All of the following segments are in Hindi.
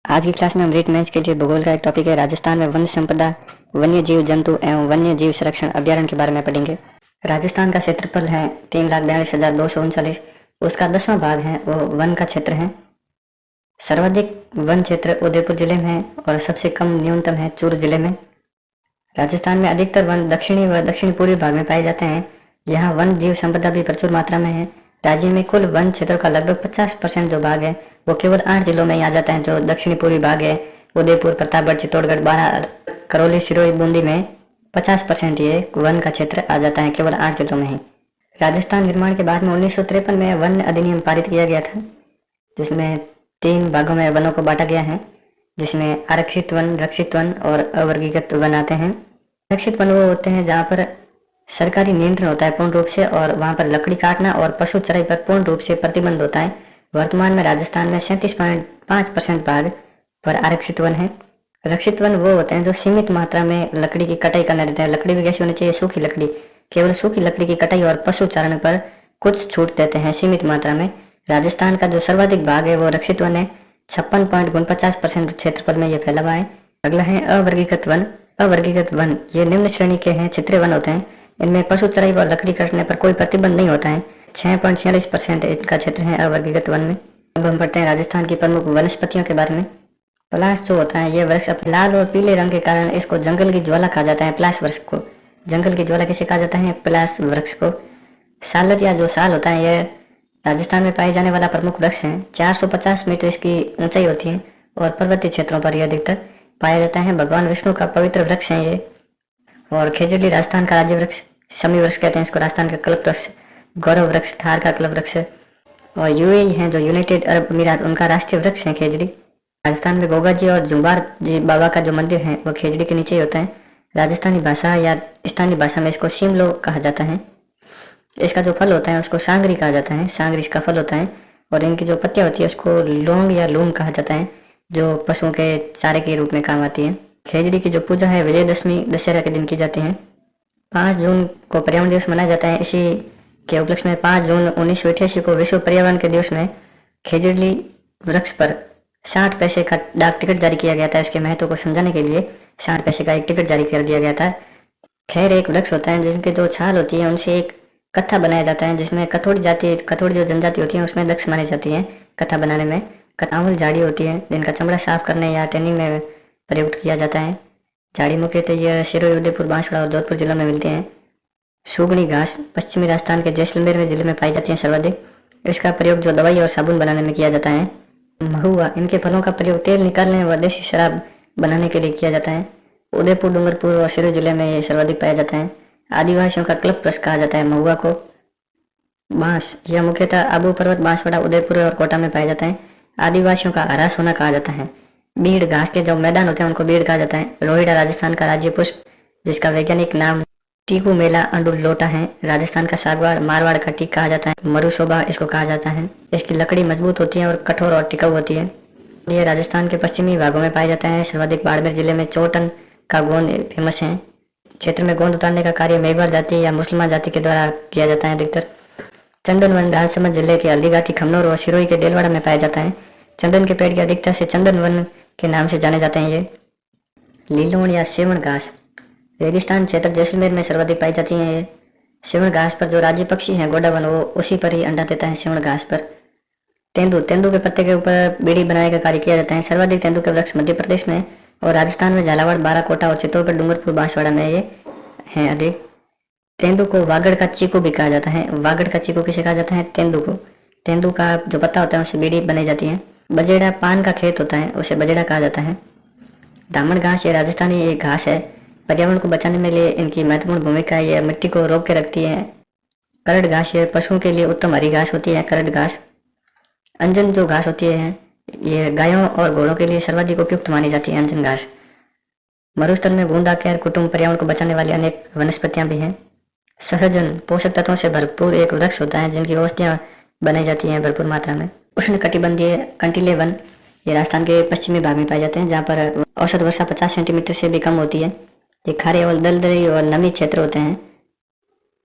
आज की क्लास में हम रीट मैच के लिए भूगोल का एक टॉपिक है राजस्थान में वन संपदा, वन्य जीव जंतु एवं वन्य जीव संरक्षण अभ्यारण्य के बारे में पढ़ेंगे। राजस्थान का क्षेत्रफल है 3,42,239। उसका 10वां भाग है वो वन का क्षेत्र है। सर्वाधिक वन क्षेत्र उदयपुर जिले में है और सबसे कम न्यूनतम है चूरू जिले में। राजस्थान में अधिकतर वन दक्षिणी व दक्षिणी पूर्वी भाग में पाए जाते हैं। यहाँ वन जीव संपदा भी प्रचुर मात्रा में है। राज्य में कुल वन क्षेत्रों का लगभग 50% जो भाग है वो केवल 8 जिलों में ही आ जाता है। जो दक्षिणी पूर्वी भाग है उदयपुर, प्रतापगढ़, चित्तौड़गढ़, बारां, करौली, सिरोही, बूंदी में 50% ये वन का क्षेत्र आ जाता है केवल 8 जिलों में ही। राजस्थान निर्माण के बाद में 1953 में वन अधिनियम पारित किया गया था, जिसमें 3 भागों में वनों को बांटा गया है, जिसमें आरक्षित वन, रक्षित वन और अवर्गीकृत वन आते हैं। आरक्षित वन वो होते हैं जहाँ पर सरकारी नियंत्रण होता है पूर्ण रूप से और वहाँ पर लकड़ी काटना और पशु चराई पर पूर्ण रूप से प्रतिबंध होता है। वर्तमान में राजस्थान में 37.5% भाग पर आरक्षित वन है। रक्षित वन वो होते हैं जो सीमित मात्रा में लकड़ी की कटाई करना रहता है। लकड़ी भी कैसी होनी चाहिए? सूखी लकड़ी। केवल सूखी लकड़ी की कटाई और पशु चारण पर कुछ छूट देते हैं सीमित मात्रा में। राजस्थान का जो सर्वाधिक भाग है वो रक्षित वन है। 56.49% क्षेत्रफल में यह फैला हुआ है। अगला है अवर्गीकृत वन। अवर्गीकृत वन ये निम्न श्रेणी के हैं, क्षेत्रीय वन होते हैं। इनमें पशु चराई व लकड़ी काटने पर कोई प्रतिबंध नहीं होता है। 6.46% इनका क्षेत्र है अवर्गीकृत वन में। अब हम पढ़ते हैं राजस्थान की प्रमुख वनस्पतियों के बारे में। पलाश जो होता है ये वृक्ष अपने लाल और पीले रंग के कारण इसको जंगल की ज्वाला कहा जाता है। पलाश वृक्ष को जंगल की ज्वाला किसे कहा जाता है? पलाश वृक्ष को। सालत या जो साल होता है यह राजस्थान में पाए जाने वाला प्रमुख वृक्ष है। 450 मीटर इसकी ऊंचाई होती है और पर्वतीय क्षेत्रों पर यह अधिकतर पाया जाता है। भगवान विष्णु का पवित्र वृक्ष है ये। और खेजड़ी राजस्थान का राज्य वृक्ष, शमी वृक्ष कहते हैं इसको, राजस्थान का कल्प वृक्ष, गौरव वृक्ष थार का कल्प वृक्ष। और यूएई है जो यूनाइटेड अरब अमीरात, उनका राष्ट्रीय वृक्ष है खेजड़ी। राजस्थान में गोगा जी और जुम्बार जी बाबा का जो मंदिर है वो खेजड़ी के नीचे ही होता है। राजस्थानी भाषा या स्थानीय भाषा में इसको शिमलो कहा जाता है। इसका जो फल होता है उसको सांगरी कहा जाता है। सांगरी इसका फल होता है। और इनकी जो पत्तियां होती है उसको लौंग या लूम कहा जाता है, जो पशुओं के चारे के रूप में काम आती है। खेजड़ी की जो पूजा है विजयदशमी दशहरा के दिन की जाती है। 5 जून को पर्यावरण दिवस मनाया जाता है। इसी के उपलक्ष्य में 5 जून 1988 को विश्व पर्यावरण के दिवस में खेजड़ी वृक्ष पर 60 पैसे का डाक टिकट जारी किया गया था। इसके महत्व को समझाने के लिए 60 पैसे का एक टिकट जारी कर दिया गया था। खैर एक वृक्ष होता है जिसकी जो छाल होती है उनसे एक कत्था बनाया जाता है, जिसमें कथोड़ी जो जनजाति होती है उसमें दक्ष मानी जाती है कत्था बनाने में। कटावल झाड़ी होती है जिनका चमड़ा साफ करने या टैनिंग में प्रयुक्त किया जाता है। झाड़ी मुख्यतः यह सिरोही, उदयपुर, बांसवाड़ा और जोधपुर जिलों में मिलती हैं। सुगनी घास पश्चिमी राजस्थान के जैसलमेर में जिले में पाई जाती है सर्वाधिक। इसका प्रयोग जो दवाई और साबुन बनाने में किया जाता है। महुआ, इनके फलों का प्रयोग तेल निकालने व देसी शराब बनाने के लिए किया जाता है। उदयपुर, डूंगरपुर और सिरोही जिले में ये सर्वाधिक पाया जाता है। आदिवासियों का क्लब वृक्ष कहा जाता है महुआ को। बांस, यह मुख्यतः आबू पर्वत, बांसवाड़ा, उदयपुर और कोटा में पाया जाता है। आदिवासियों का हरा सोना कहा जाता है। बीड़, घास के जो मैदान होते हैं उनको बीड़ कहा जाता है। रोहिड़ा राजस्थान का राज्य पुष्प, जिसका वैज्ञानिक नाम टीकू मेला अंडुल लोटा है। राजस्थान का सागवान, मारवाड़ का टीक कहा जाता है। मरुशोभा इसको कहा जाता है। इसकी लकड़ी मजबूत होती है और कठोर और टिकाऊ होती है। यह राजस्थान के पश्चिमी भागों में पाया जाता है। सर्वाधिक बाड़मेर जिले में चौटन का गोंद फेमस है। क्षेत्र में गोंद उतारने का कार्य मेघवाल जाति या मुसलमान जाति के द्वारा किया जाता है अधिकतर। चंदन वन राजसमंद जिले के हल्दीघाटी, खमनोर और सिरोही के देलवाड़ा में पाया जाता है। चंदन के पेड़ की अधिकता से चंदन वन के नाम से जाने जाते हैं। ये लीलोण या सेवण घास रेगिस्तान क्षेत्र जैसलमेर में सर्वाधिक पाई जाती है। ये सेवण घास पर जो राज्य पक्षी है गोडावन वो उसी पर ही अंडा देता है, सेवण घास पर। तेंदू के पत्ते के ऊपर बीड़ी बनाने का कार्य किया जाता है। सर्वाधिक तेंदू के वृक्ष मध्य प्रदेश में और राजस्थान में झालावाड़, बाराकोटा और चित्तौड़गढ़, डूंगरपुर, बांसवाड़ा में ये है अधिक। तेंदू को वागड़ का चीकू भी कहा जाता है। वागड़ का चीकू किसे कहा जाता है? तेंदू को। तेंदू का जो पत्ता होता है उससे बीड़ी बनाई जाती है। बजेड़ा, पान का खेत होता है उसे बजेड़ा कहा जाता है। दामन घास ये राजस्थानी एक घास है। पर्यावरण को बचाने में लिए इनकी महत्वपूर्ण भूमिका है। यह मिट्टी को रोक के रखती है। करड़ घास ये पशुओं के लिए उत्तम हरी घास होती है। करड़ घास। अंजन जो घास होती है ये गायों और घोड़ों के लिए सर्वाधिक उपयुक्त मानी जाती है, अंजन घास। मरुस्थल में गोंदा, कैर, कुटुम्ब पर्यावरण को बचाने वाली अनेक वनस्पतियां भी हैं। सहजन पोषक तत्वों से भरपूर एक वृक्ष होता है जिनकी औषधियां बनाई जाती हैं भरपूर मात्रा में। उष्ण कटिबंधीय कंटीले वन ये राजस्थान के पश्चिमी भाग में पाए जाते हैं, जहाँ पर औसत वर्षा 50 सेंटीमीटर से भी कम होती है। ये खारे और दलदली और नमी क्षेत्र होते हैं।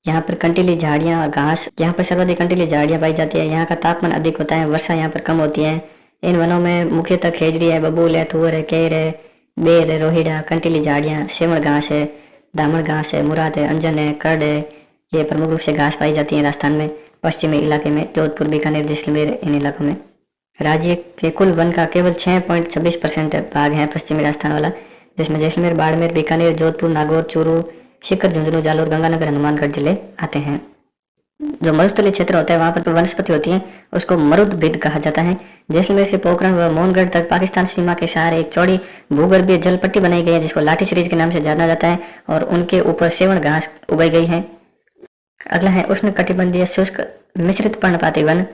यहाँ पर कंटीली झाड़ियाँ और घास, यहाँ पर सर्वाधिक कंटीली झाड़ियाँ पाई जाती है। यहाँ का तापमान अधिक होता है, वर्षा यहाँ पर कम होती है। इन वनों में मुख्यतः खेजड़ी है, बबूल है, तुअर है, केर है, बेर है, रोहिड़ा, कंटीली झाड़ियाँ, सेवण घास है, दामन घास है, मुराद है, अंजन है, कर्ड है। ये प्रमुख रूप से घास पाई जाती है राजस्थान में पश्चिमी इलाके में, जोधपुर, बीकानेर, जैसलमेर, इन इलाकों में। राज्य के कुल वन का केवल 6.26% भाग है पश्चिमी राजस्थान वाला, जिसमें जैसलमेर, बाड़मेर, बीकानेर, जोधपुर, नागौर, चूरू, सीकर, झुंझुनू, जालोर, गंगानगर, हनुमानगढ़ जिले आते हैं। जो मरुस्थलीय क्षेत्र होता है वहां पर जो वनस्पति होती है उसको मरुदभिद कहा जाता है। जैसलमेर से पोखरण व मोहनगढ़ तक पाकिस्तान सीमा के सहारे एक चौड़ी भूगर्भीय जल पट्टी बनाई गई है जिसको लाठी सीरीज के नाम से जाना जाता है और उनके ऊपर सेवण घास उगाई गई है। अगला है उष्ण कटिबंधीय शुष्क मिश्रित पर्णपाती वन।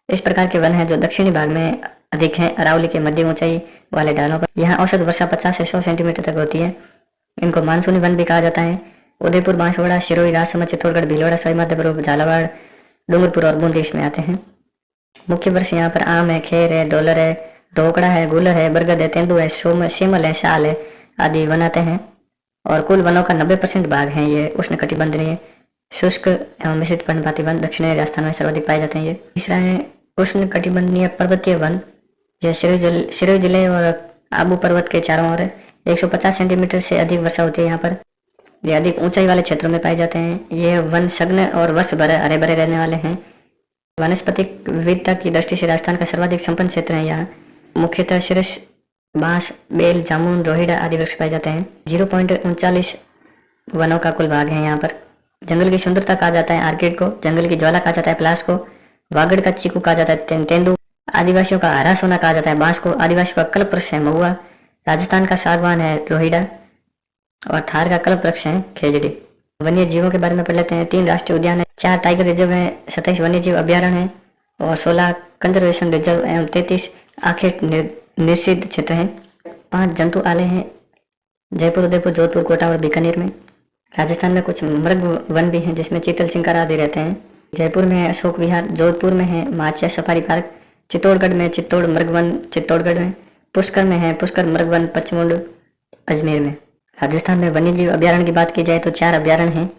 इस प्रकार के वन है जो दक्षिणी भाग में अधिक है, अरावली के मध्यम ऊंचाई वाले ढालों पर। यहाँ औसत वर्षा 50 से 100 सेंटीमीटर तक होती है। इनको मानसूनी वन भी कहा जाता है। उदयपुर, बांसवाड़ा, सिरोही, राजसमंद, चित्तौड़गढ़, भीलवाड़ा, सवाईमाधोपुर, झालावाड़, डूंगरपुर और बूंदी इसमें आते हैं। मुख्य वृक्ष यहाँ पर आम है, खेर है, डोलर है, ढोकड़ा है, गुलर है, बरगद है, तेंदु है, सेमल है, शाल है आदि वन आते हैं। और कुल वनों का 90% भाग है ये उष्ण कटिबंधीय शुष्क एवं मिश्रित पर्णपाती वन दक्षिणी राजस्थान में सर्वाधिक पाए जाते हैं। ये तीसरा है उष्ण कटिबंधीय पर्वतीय वन। यह सिरोही जिले और आबू पर्वत के चारों ओर 150 सेंटीमीटर से अधिक वर्षा होती है यहाँ पर। ये अधिक ऊंचाई वाले क्षेत्रों में पाए जाते हैं। ये वन सघन और वर्ष भर हरे भरे रहने वाले हैं। वनस्पतिक विविधता की दृष्टि से राजस्थान का सर्वाधिक संपन्न क्षेत्र है। यहाँ मुख्यतः शीर्ष, बांस, बेल, जामुन, रोहिड़ा आदि वृक्ष पाए जाते हैं। 0.39 वनों का कुल भाग है यहाँ पर। जंगल की सुंदरता कहा जाता है आर्किड को, जंगल की ज्वाला कहा जाता है पलाश को, वागड़ का चीकू कहा जाता है तेंदु, आदिवासियों का हरा सोना कहा जाता है बांस को, आदिवासियों का कल्प वृक्ष है महुआ, राजस्थान का सागवान है रोहिड़ा और थार का कल्प वृक्ष है खेजड़ी। वन्य जीवों के बारे में पढ़ लेते हैं। 3 राष्ट्रीय उद्यान है, 4 टाइगर रिजर्व है, 27 वन्य जीव अभ्यारण्य है और 16 कंजर्वेशन रिजर्व एवं 33 आखेट निषिद्ध क्षेत्र है। 5 जंतु आलय हैं जयपुर, उदयपुर, जोधपुर, कोटा और बीकानेर में। राजस्थान में कुछ मृग वन भी हैं जिसमें चीतल, चिंकार आदि रहते हैं। जयपुर में है अशोक विहार, जोधपुर में है माचिया सफारी पार्क, चित्तौड़गढ़ में चित्तौड़ मृग वन, चित्तौड़गढ़ में पुष्कर में है पुष्कर मृग वन, पचमुंड अजमेर में। राजस्थान में वन्यजीव अभ्यारण्य की बात की जाए तो 4 अभ्यारण्य हैं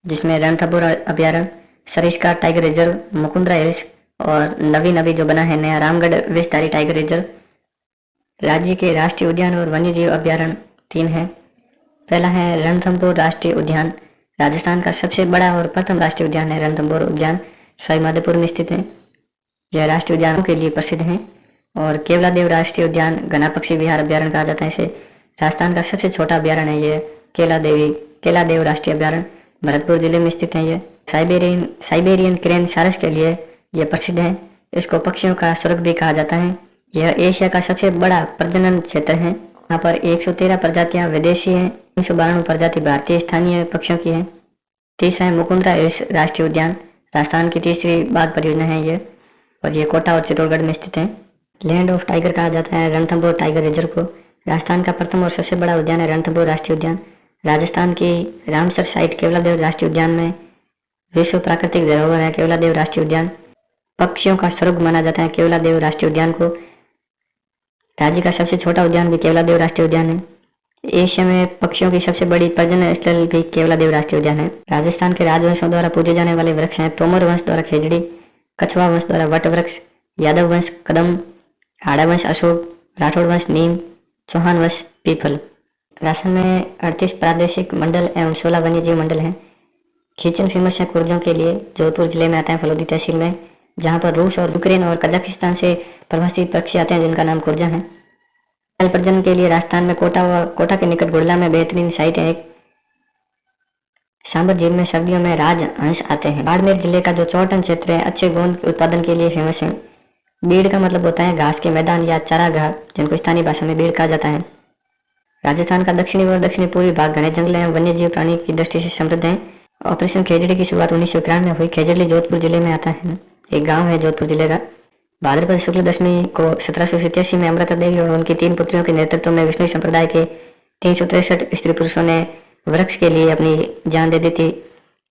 जिसमें रणथंभौर अभ्यारण्य, Sariska tiger reserve, Mukundra hills और नवीन अभी जो बना है नया रामगढ़ विषधारी टाइगर रिजर्व। राज्य के राष्ट्रीय उद्यान और वन्यजीव अभ्यारण्य 3 हैं। पहला है रणथंभौर राष्ट्रीय उद्यान। राजस्थान का सबसे बड़ा और प्रथम राष्ट्रीय उद्यान है रणथंभौर उद्यान, सवाईमाधोपुर में स्थित है। यह राष्ट्रीय उद्यानों के लिए प्रसिद्ध है। और केवलादेव राष्ट्रीय उद्यान, घना पक्षी विहार अभ्यारण्य कहा जाता है इसे। राजस्थान का सबसे छोटा अभ्यारण्य है ये केलादेव राष्ट्रीय अभ्यारण्य, भरतपुर जिले में स्थित है। ये साइबेरियन क्रेन सारस के लिए यह प्रसिद्ध है। इसको पक्षियों का स्वर्ग भी कहा जाता है। यह एशिया का सबसे बड़ा प्रजनन क्षेत्र है। यहाँ पर 113 प्रजातियां विदेशी हैं, 392 प्रजाति भारतीय स्थानीय पक्षियों की है। तीसरा है मुकुंदरा हिल्स राष्ट्रीय उद्यान, राजस्थान की तीसरी बाघ परियोजना है ये और ये कोटा और चित्तौड़गढ़ में स्थित है। लैंड ऑफ टाइगर कहा जाता है रणथंभौर टाइगर रिजर्व को। राजस्थान का प्रथम और सबसे बड़ा उद्यान है रणथंभौर राष्ट्रीय उद्यान। राजस्थान की रामसर साइट केवलादेव राष्ट्रीय उद्यान में विश्व प्राकृतिक धरोहर है केवलादेव राष्ट्रीय उद्यान। पक्षियों का स्वर्ग माना जाता है केवलादेव राष्ट्रीय उद्यान को। राज्य का सबसे छोटा उद्यान भी केवलादेव राष्ट्रीय उद्यान है। एशिया में पक्षियों की सबसे बड़ी प्रजनन स्थल भी केवलादेव राष्ट्रीय उद्यान है। राजस्थान के राजवंशों द्वारा पूजे जाने वाले वृक्ष हैं तोमर वंश द्वारा खेजड़ी, कछवा वंश द्वारा वट वृक्ष, यादव वंश कदम, हाड़ा वंश अशोक, राठौड़ वंश नीम, चौहान वंश पीपल। राजस्थान में 38 प्रादेशिक मंडल एवं 16 वन्यजीव मंडल हैं। खींचन फेमस है कुर्जों के लिए, जोधपुर जिले में आता है फलोदी तहसील में, जहाँ पर रूस और यूक्रेन और कजाकिस्तान से प्रवासी पक्षी आते हैं जिनका नाम कुर्जा है। जल प्रजनन के लिए राजस्थान में कोटा के निकट गुड़ला में बेहतरीन साइट है। एक सांबर झील में सर्दियों में राजहंस आते हैं। बाड़मेर जिले का जो चौटन क्षेत्र है अच्छे गोंद के उत्पादन के लिए फेमस है। बीड़ का मतलब होता है घास के मैदान या चारागाह, जिनको स्थानीय भाषा में बीड़ कहा जाता है। राजस्थान का दक्षिणी व दक्षिणी पूर्वी भाग घने जंगल एवं वन्यजीव प्राणी की दृष्टि से समृद्ध है। ऑपरेशन खेजड़ी की शुरुआत 1991 में हुई। खेजड़ी जोधपुर जिले में आता है, एक गांव है जोधपुर जिले का। भाद्रपद शुक्ल दशमी को 1787 में अमृता देवी और उनकी 3 पुत्रियों के नेतृत्व में विष्णु संप्रदाय के 363 स्त्री पुरुषों ने वृक्ष के लिए अपनी जान दे दी थी।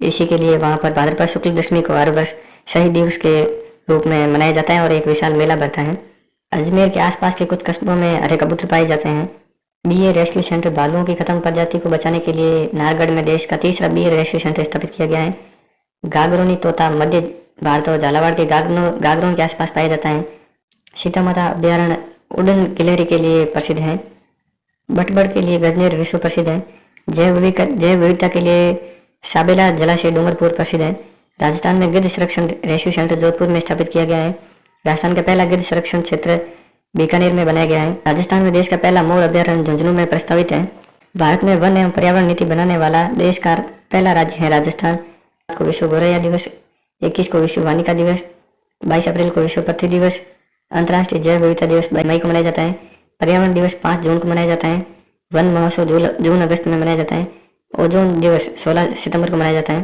इसी के लिए वहां पर भाद्रपद शुक्ल दशमी को हर वर्ष शहीद दिवस के रूप में मनाया जाता है और एक विशाल मेला भरता है। अजमेर के आसपास के कुछ कस्बों में हरे कबूतर पाए जाते हैं। बीए रेस्क्यू सेंटर भालुओं की खत्म प्रजाति को बचाने के लिए नारगढ़ में देश का तीसरा बीए रेस्क्यू सेंटर स्थापित किया गया है। गागरोनी तोता मध्य भारत और झालावाड़ के गागरोन के आसपास पाया जाता है। सीता माता अभ्यारण्य उड़न गिलहरी के लिए प्रसिद्ध है। बटबड़ के लिए गजनेर विश्व प्रसिद्ध है। जैव विविधता के लिए साबेला जलाशय डूंगरपुर प्रसिद्ध है। राजस्थान में गिद्ध संरक्षण रेस्क्यू सेंटर जोधपुर में स्थापित किया गया है। राजस्थान का पहला गिद्ध संरक्षण क्षेत्र बीकानेर में बनाया गया है। राजस्थान में देश का पहला मोर अभ्यारण्य झुंझुनू में प्रस्तावित है। भारत में वन एवं पर्यावरण नीति बनाने वाला देश का पहला राज्य है राजस्थान। को विश्व गौरैया दिवस, 21 को विश्व वानिका दिवस, 22 अप्रैल को विश्व पृथ्वी दिवस, अंतर्राष्ट्रीय जैव विविधता दिवस 22 मई को मनाया जाता है। पर्यावरण दिवस 5 जून को मनाया जाता है। वन महोत्सव जून अगस्त में मनाया जाता है। ओजोन दिवस 16 सितंबर को मनाया जाता है।